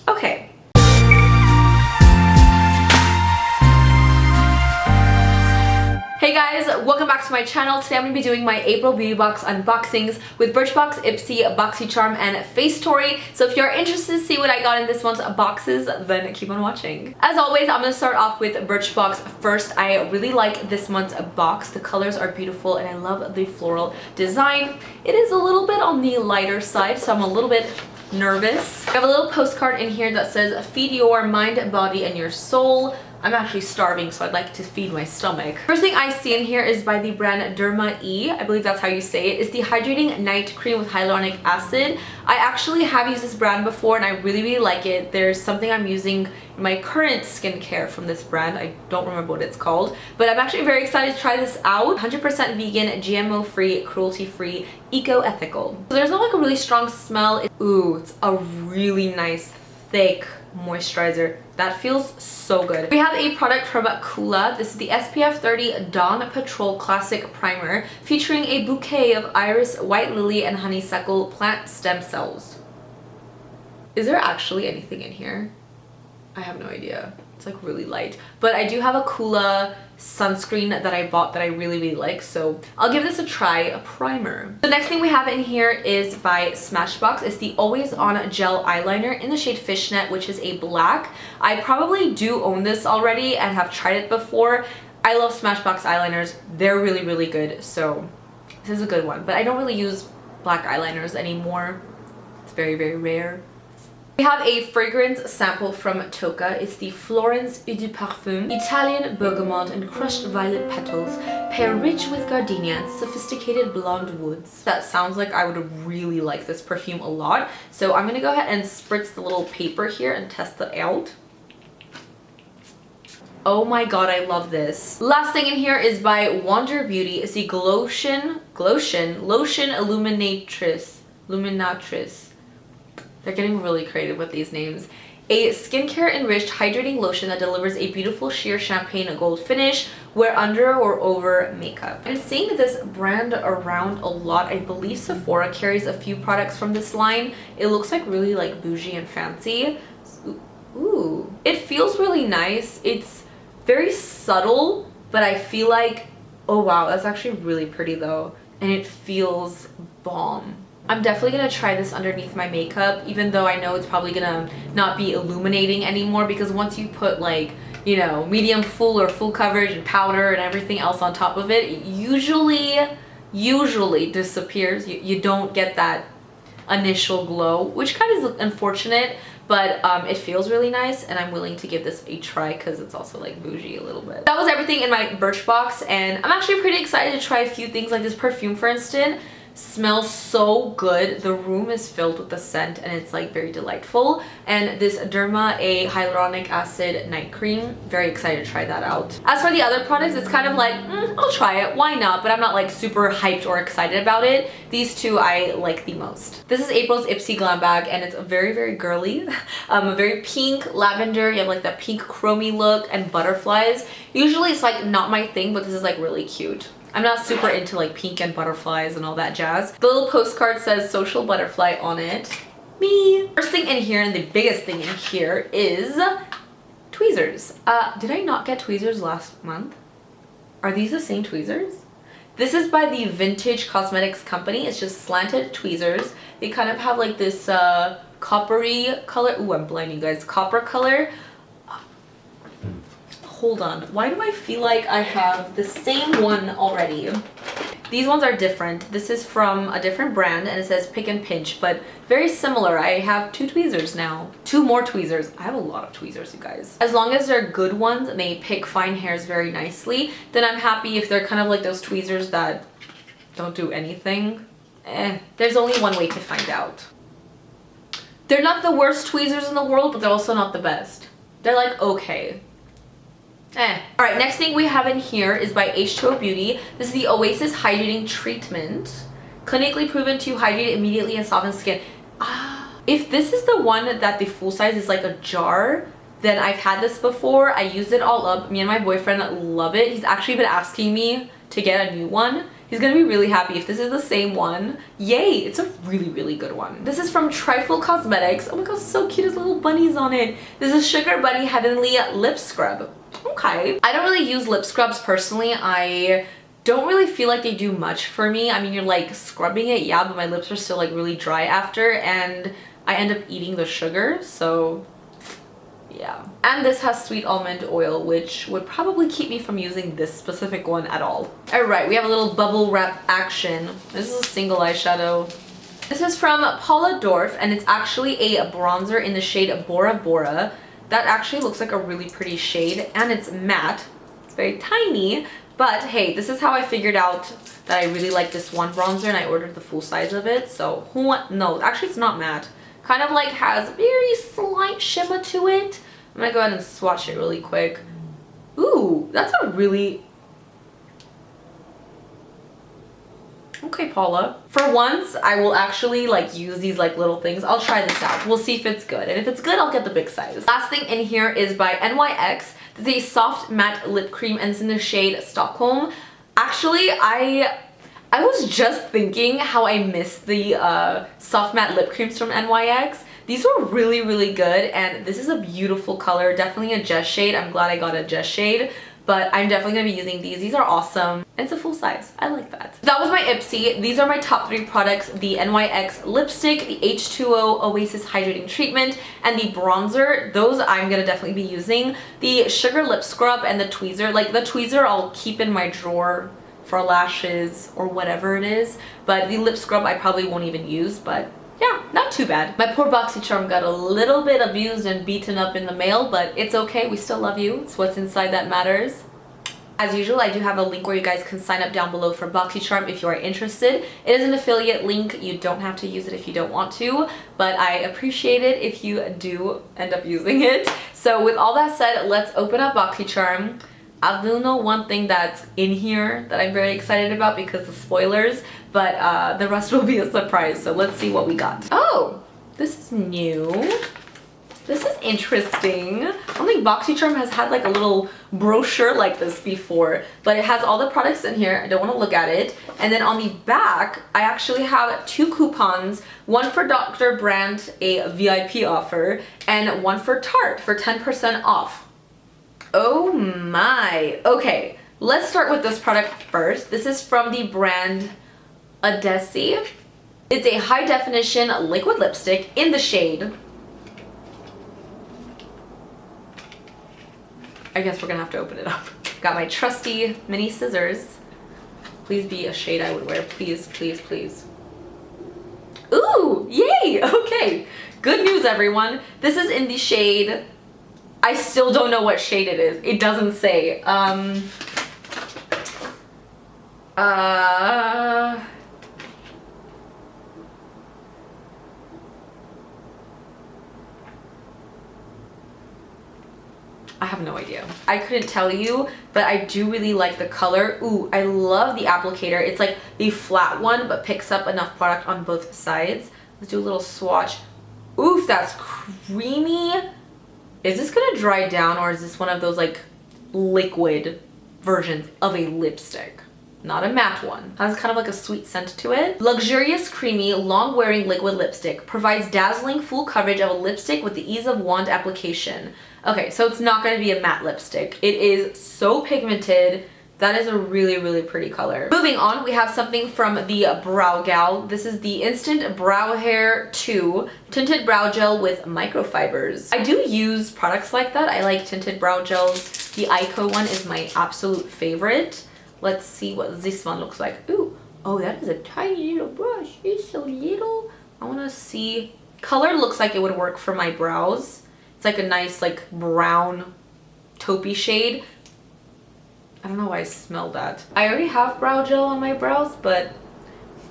Okay. Hey guys, welcome back to my channel. Today I'm going to be doing my April beauty box unboxings with Birchbox, Ipsy, Boxycharm, and Facetory. So if you're interested to see what I got in this month's boxes, then keep on watching. As always, I'm going to start off with Birchbox first. I really like this month's box. The colors are beautiful and I love the floral design. It is a little bit on the lighter side, so I'm a little bit nervous. I have a little postcard in here that says, feed your mind, body, and your soul. I'm actually starving, so I'd like to feed my stomach. First thing I see in here is by the brand Derma E. I believe that's how you say it. It's the Hydrating Night Cream with Hyaluronic Acid. I actually have used this brand before and I really like it. There's something I'm using in my current skincare from this brand. I don't remember what it's called, but I'm actually very excited to try this out. 100% vegan, GMO-free, cruelty-free, eco-ethical. So there's not like a really strong smell. Ooh, it's a really nice, thick moisturizer. That feels so good. We have a product from Coola. This is the SPF 30 Dawn Patrol Classic Primer featuring a bouquet of iris, white lily, and honeysuckle plant stem cells. Is there actually anything in here? I have no idea. It's like really light. But I do have a Coola sunscreen that I bought that I really like, so I'll give this a try, a primer. The next thing we have in here is by Smashbox. It's the Always On Gel Eyeliner in the shade Fishnet, which is a black. I probably do own this already and have tried it before. I love Smashbox eyeliners. They're really good, so this is a good one. But I don't really use black eyeliners anymore. It's very rare. We have a fragrance sample from Tocca. It's the Florence Eau de Parfum Italian Bergamot and Crushed Violet Petals pair rich with gardenia and sophisticated blonde woods. That sounds like I would really like this perfume a lot. So I'm gonna go ahead and spritz the little paper here and test it out. Oh my god, I love this. Last thing in here is by Wander Beauty. It's the Lotion Illuminatrice. They're getting really creative with these names. A skincare enriched hydrating lotion that delivers a beautiful sheer champagne gold finish, wear under or over makeup. I'm seeing this brand around a lot. I believe Sephora carries a few products from this line. It looks like really like bougie and fancy. Ooh. It feels really nice. It's very subtle, but I feel like, oh wow, that's actually really pretty though. And it feels bomb. I'm definitely gonna try this underneath my makeup, even though I know it's probably gonna not be illuminating anymore, because once you put like, you know, medium full or full coverage and powder and everything else on top of it, it usually disappears. You don't get that initial glow, which kind of is unfortunate, but it feels really nice and I'm willing to give this a try because it's also like bougie a little bit. That was everything in my Birchbox, and I'm actually pretty excited to try a few things. Like this perfume, for instance, smells so good. The room is filled with the scent and it's like very delightful. And this Derma A Hyaluronic Acid Night Cream, very excited to try that out. As for the other products, it's kind of like, I'll try it, why not? But I'm not like super hyped or excited about it. These two I like the most. This is April's Ipsy Glam Bag and it's very girly. Very pink, lavender, you have like that pink chromey look and butterflies. Usually it's like not my thing, but this is like really cute. I'm not super into like pink and butterflies and all that jazz. The little postcard says social butterfly on it. Me. First thing in here and the biggest thing in here is tweezers. Did I not get tweezers last month? Are these the same tweezers? This is by the Vintage Cosmetics Company. It's just slanted tweezers. They kind of have like this coppery color. Ooh, I'm blinding you guys. Copper color. Hold on, why do I feel like I have the same one already? These ones are different. This is from a different brand and it says Pick and Pinch, but very similar. I have two tweezers now. Two more tweezers. I have a lot of tweezers, you guys. As long as they're good ones and they pick fine hairs very nicely, then I'm happy. If they're kind of like those tweezers that don't do anything, there's only one way to find out. They're not the worst tweezers in the world, but they're also not the best. They're like okay. Alright, next thing we have in here is by H2O Beauty. This is the Oasis Hydrating Treatment. Clinically proven to hydrate immediately and soften skin. If this is the one that the full size is like a jar, then I've had this before. I used it all up. Me and my boyfriend love it. He's actually been asking me to get a new one He's gonna be really happy if this is the same one. Yay, it's a really, really good one. This is from Trifle Cosmetics. Oh my god, so cute, there's little bunnies on it. This is Sugar Bunny Heavenly Lip Scrub. Okay. I don't really use lip scrubs personally. I don't really feel like they do much for me. I mean, you're like scrubbing it, yeah, but my lips are still like really dry after, and I end up eating the sugar, so yeah. And this has sweet almond oil, which would probably keep me from using this specific one at all. Alright, we have a little bubble wrap action. This is a single eyeshadow. This is from Paula Dorff, and it's actually a bronzer in the shade Bora Bora. That actually looks like a really pretty shade, and it's matte. It's very tiny, but hey, this is how I figured out that I really like this one bronzer, and I ordered the full size of it, so who knows? Actually, it's not matte. Kind of like has very slight shimmer to it. I'm gonna go ahead and swatch it really quick. Ooh, that's a really... Okay, Paula. For once, I will actually like use these like little things. I'll try this out. We'll see if it's good. And if it's good, I'll get the big size. Last thing in here is by NYX. This is a soft matte lip cream, and it's in the shade Stockholm. Actually, I was just thinking how I missed the soft matte lip creams from NYX. These were really, really good, and this is a beautiful color. Definitely a Jess shade. I'm glad I got a Jess shade, but I'm definitely going to be using these. These are awesome. It's a full size. I like that. That was my Ipsy. These are my top 3 products. The NYX lipstick, the H2O Oasis Hydrating Treatment, and the bronzer. Those I'm going to definitely be using. The Sugar Lip Scrub and the tweezer. Like, the tweezer I'll keep in my drawer for lashes or whatever it is, but the lip scrub I probably won't even use, but yeah, not too bad. My poor Boxycharm got a little bit abused and beaten up in the mail, but it's okay. We still love you. It's what's inside that matters. As usual, I do have a link where you guys can sign up down below for Boxycharm if you are interested. It is an affiliate link. You don't have to use it if you don't want to, but I appreciate it if you do end up using it. So with all that said, let's open up Boxycharm. I do know one thing that's in here that I'm very excited about because of spoilers, but the rest will be a surprise, so let's see what we got. Oh, this is new. This is interesting. I don't think Boxycharm has had like a little brochure like this before, but it has all the products in here. I don't want to look at it. And then on the back, I actually have 2 coupons, one for Dr. Brandt, a VIP offer, and one for Tarte for 10% off. Oh my. Okay, let's start with this product first. This is from the brand Jesi. It's a high definition liquid lipstick in the shade. I guess we're gonna have to open it up. Got my trusty mini scissors. Please be a shade I would wear. Please, please, please. Ooh, yay! Okay, good news everyone. This is in the shade... I still don't know what shade it is. It doesn't say. I have no idea. I couldn't tell you, but I do really like the color. Ooh, I love the applicator. It's like the flat one, but picks up enough product on both sides. Let's do a little swatch. Oof, that's creamy. Is this gonna dry down, or is this one of those like liquid versions of a lipstick? Not a matte one. Has kind of like a sweet scent to it. Luxurious, creamy, long-wearing liquid lipstick. Provides dazzling full coverage of a lipstick with the ease of wand application. Okay, so it's not gonna be a matte lipstick. It is so pigmented. That is a really, really pretty color. Moving on, we have something from the Brow Gal. This is the Instant Brow Hair 2 Tinted Brow Gel with Microfibers. I do use products like that. I like tinted brow gels. The Ico one is my absolute favorite. Let's see what this one looks like. Ooh, oh, that is a tiny little brush. It's so little. I wanna see. Color looks like it would work for my brows. It's like a nice like brown taupey shade. I don't know why I smell that. I already have brow gel on my brows, but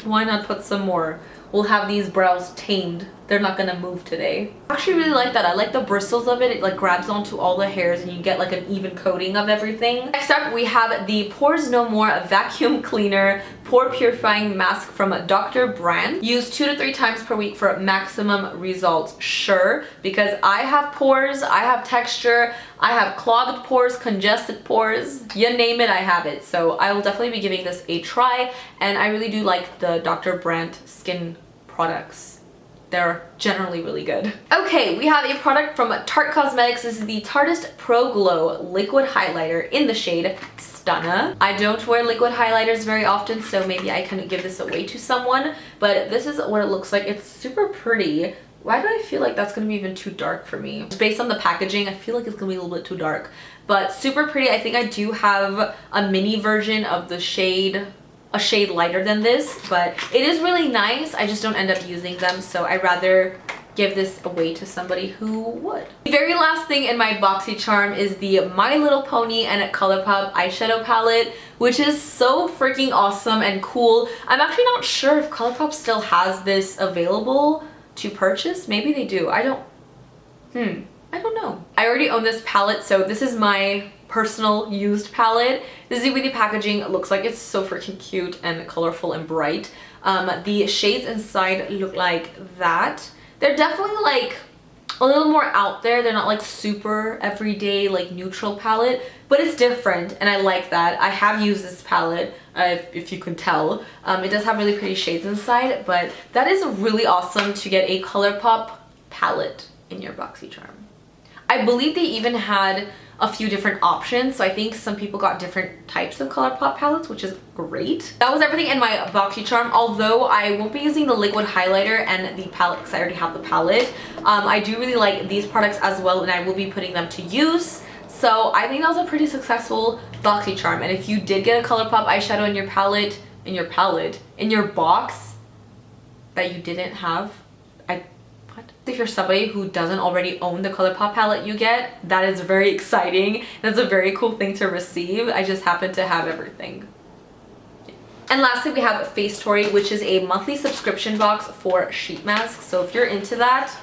why not put some more? We'll have these brows tamed. They're not gonna move today. I actually really like that. I like the bristles of it. It like grabs onto all the hairs and you get like an even coating of everything. Next up, we have the Pores No More Vacuum Cleaner pore purifying mask from Dr. Brandt. Use 2 to 3 times per week for maximum results. Sure, because I have pores, I have texture, I have clogged pores, congested pores, you name it, I have it. So I will definitely be giving this a try, and I really do like the Dr. Brandt skin products. They're generally really good. Okay, we have a product from Tarte Cosmetics. This is the Tarteist Pro Glow Liquid Highlighter in the shade Stunna. I don't wear liquid highlighters very often, so maybe I can give this away to someone, but this is what it looks like. It's super pretty. Why do I feel like that's gonna be even too dark for me? Just based on the packaging, I feel like it's gonna be a little bit too dark, but super pretty. I think I do have a mini version of the shade, a shade lighter than this, but it is really nice. I just don't end up using them, so I'd rather give this away to somebody who would. The very last thing in my Boxycharm is the My Little Pony and Colourpop eyeshadow palette, which is so freaking awesome and cool. I'm actually not sure if Colourpop still has this available to purchase. Maybe they do. I don't know. I already own this palette, so this is my personal used palette. This is what the packaging looks like. It's so freaking cute and colorful and bright. The shades inside look like that. They're definitely like a little more out there. They're not like super everyday like neutral palette, but it's different and I like that. I have used this palette, if you can tell. It does have really pretty shades inside, but that is really awesome to get a Colourpop palette in your Boxycharm. I believe they even had a few different options, so I think some people got different types of Colourpop palettes, which is great. That was everything in my Boxycharm, although I won't be using the liquid highlighter and the palette because I already have the palette. I do really like these products as well, and I will be putting them to use. So I think that was a pretty successful Boxycharm, and if you did get a Colourpop eyeshadow in your box that you didn't have, if you're somebody who doesn't already own the Colourpop palette you get, that is very exciting. That's a very cool thing to receive. I just happen to have everything. And lastly, we have Facetory, which is a monthly subscription box for sheet masks. So if you're into that,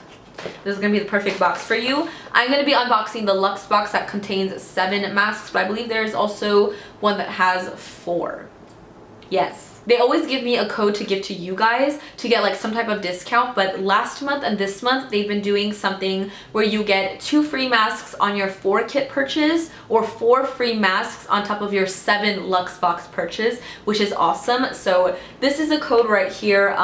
this is gonna be the perfect box for you. I'm gonna be unboxing the Luxe box that contains 7 masks, but I believe there's also one that has 4. Yes. They always give me a code to give to you guys to get like some type of discount, but last month and this month they've been doing something where you get 2 free masks on your 4 kit purchase or 4 free masks on top of your 7 Luxe box purchase, which is awesome. So this is a code right here,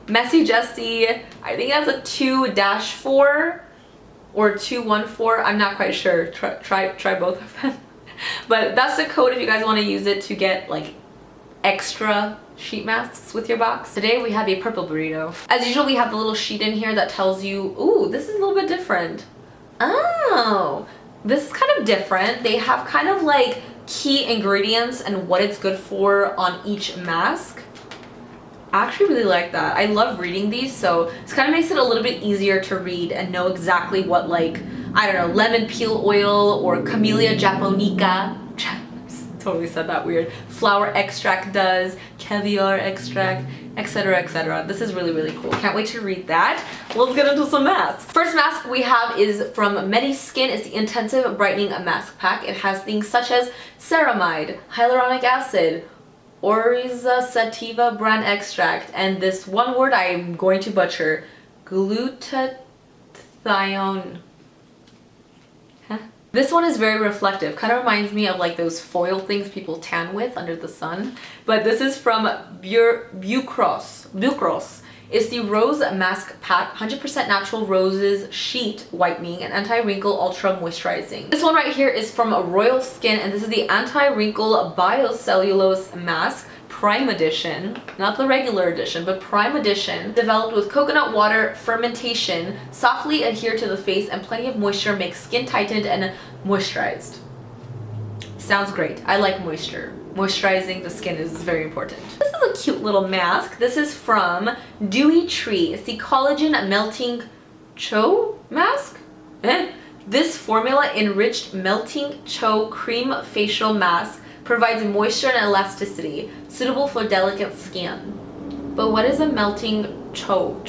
Messy Jesi, I think that's a 2-4 or 214, I'm not quite sure. Try both of them. But that's the code if you guys want to use it to get like extra sheet masks with your box. Today we have a purple burrito. As usual, we have the little sheet in here that tells you, ooh, this is a little bit different. Oh, this is kind of different. They have kind of like key ingredients and what it's good for on each mask. I actually really like that. I love reading these, so this kind of makes it a little bit easier to read and know exactly what, like, I don't know, lemon peel oil or Camellia japonica, totally said that weird, flower extract does, caviar extract, etc, etc. This is really, really cool. Can't wait to read that. Let's get into some masks. First mask we have is from Mediskin. It's the Intensive Brightening Mask Pack. It has things such as ceramide, hyaluronic acid, Oryza sativa bran extract, and this one word I'm going to butcher, glutathione. This one is very reflective, kind of reminds me of like those foil things people tan with under the sun. But this is from Birchbox. It's the Rose Mask Pack, 100% natural roses sheet whitening and anti-wrinkle ultra moisturizing. This one right here is from Royal Skin, and this is the anti-wrinkle biocellulose mask. Prime edition, not the regular edition, but Prime edition, developed with coconut water fermentation, softly adhere to the face and plenty of moisture, makes skin tightened and moisturized. Sounds great. I like moisture. Moisturizing the skin is very important. This is a cute little mask. This is from Dewy Tree. It's the Collagen Melting Cho mask. This formula enriched melting cho cream facial mask provides moisture and elasticity, suitable for delicate skin. But what is a melting cho?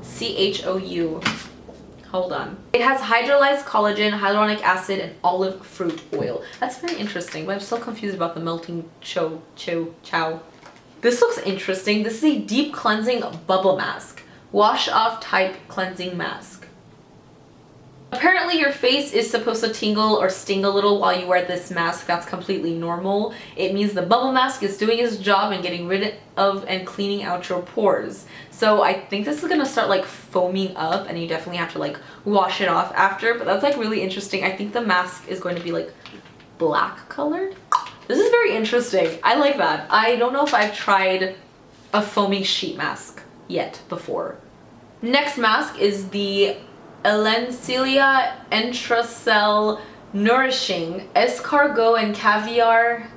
C-H-O-U. Hold on. It has hydrolyzed collagen, hyaluronic acid, and olive fruit oil. That's very interesting, but I'm still confused about the melting chow. This looks interesting. This is a deep cleansing bubble mask. Wash off type cleansing mask. Apparently your face is supposed to tingle or sting a little while you wear this mask. That's completely normal. It means the bubble mask is doing its job and getting rid of and cleaning out your pores. So I think this is gonna start like foaming up, and you definitely have to like wash it off after, but that's like really interesting. I think the mask is going to be like black colored. This is very interesting. I like that. I don't know if I've tried a foaming sheet mask yet before. Next mask is the Elencilia Entracell Nourishing Escargot and Caviar.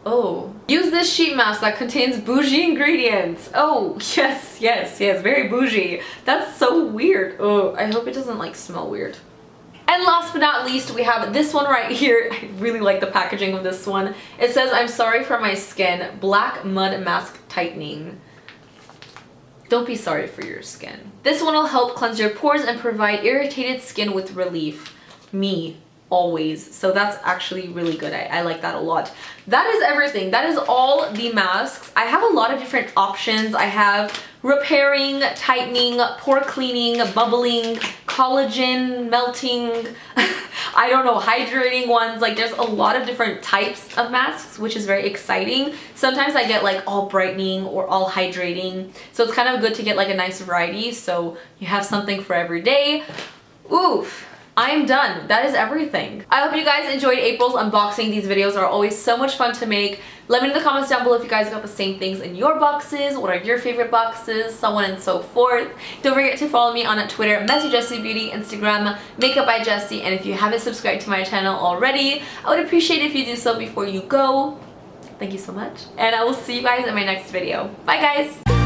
Oh. Use this sheet mask that contains bougie ingredients. Oh, yes, yes, yes, very bougie. That's so weird. Oh, I hope it doesn't like smell weird. And last but not least, we have this one right here. I really like the packaging of this one. It says, I'm sorry for my skin, Black Mud Mask Tightening. Don't be sorry for your skin. This one will help cleanse your pores and provide irritated skin with relief. Me, always. So that's actually really good. I like that a lot. That is everything. That is all the masks. I have a lot of different options. I have repairing, tightening, pore cleaning, bubbling, collagen melting, I don't know, hydrating ones. Like there's a lot of different types of masks, which is very exciting. Sometimes I get like all brightening or all hydrating. So it's kind of good to get like a nice variety so you have something for every day. Oof. I'm done. That is everything. I hope you guys enjoyed April's unboxing. These videos are always so much fun to make. Let me know in the comments down below if you guys got the same things in your boxes. What are your favorite boxes? So on and so forth. Don't forget to follow me on Twitter, mesijesibeauty, Instagram, Makeup by Jesi, and if you haven't subscribed to my channel already, I would appreciate if you do so before you go. Thank you so much, and I will see you guys in my next video. Bye guys!